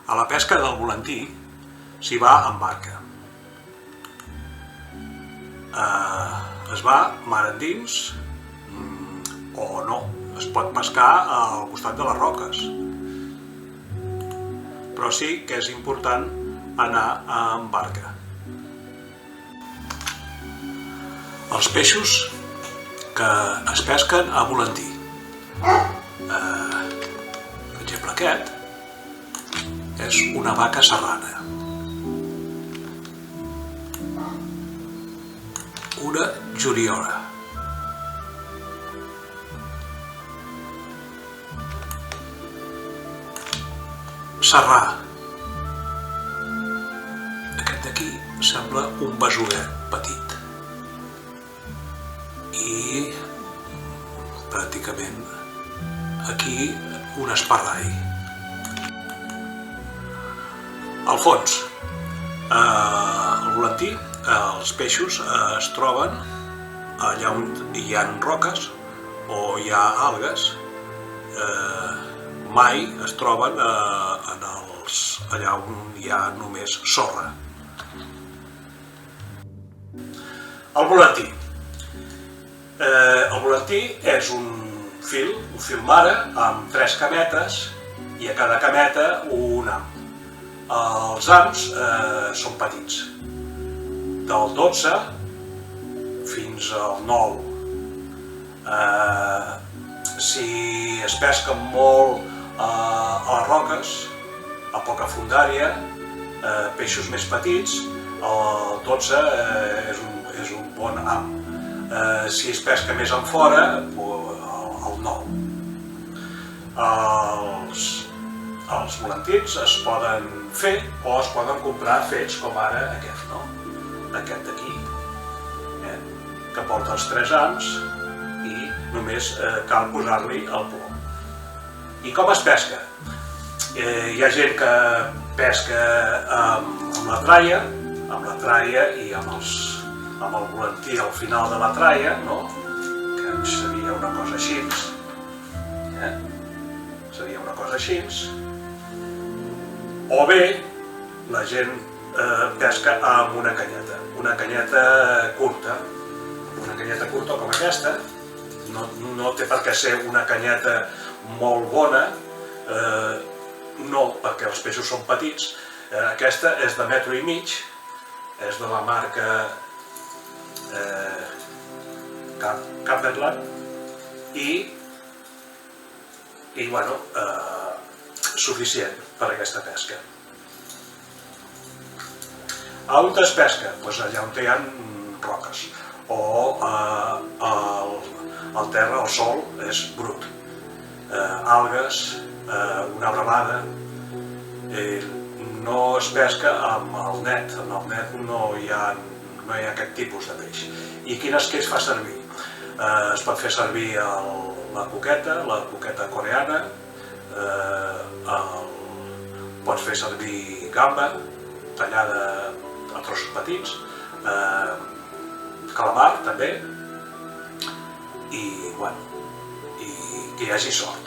A la pesca del volantí s'hi va amb barca. Es va mar endins o no, es pot pescar al costat de les roques. Però sí que és important anar amb barca. Els peixos que es pesquen a volantí. Per exemple, aquest és una vaca serrana. Una juriola. Serrà. Aquest d'aquí sembla un besuguet petit. I pràcticament aquí un esparrai. Al fons, al volantí, els peixos es troben allà on hi ha roques o hi ha algues. Mai es troben allà on hi ha només sorra. El volantí. El volantí és un fil mare amb 3 cametes i a cada cameta un ham. Els hams són petits, del 12 fins al 9. Si es pesca molt a les roques, a poca fondària, peixos més petits, el 12 és un bon ham. Si es pesca més en fora, el 9. Els volantins es poden fer o es poden comprar fets com ara aquest, no? Aquest d'aquí, que porta els 3 hams i només cal posar-li el plom. I com es pesca? Hi ha gent que pesca amb la traia i amb el volantí al final de la traia, no? Que seria una cosa així. Seria una cosa així. O bé, la gent pesca amb una canyeta curta com aquesta. No té per què ser una canyeta molt bona, no perquè els peixos són petits. Aquesta és de 1,5 metres, és de la marca Cumberland i bueno, suficient per a aquesta pesca. A on es pesca? Doncs allà on hi ha roques o el terra, el sòl és brut. Algues, una bravada. No es pesca amb el net. En el net no hi ha aquest tipus de peix. I quines que es fa servir? Es pot fer servir la coqueta coreana, pots fer servir gamba, tallada a trossos petits, calamar també, i que hi hagi sort.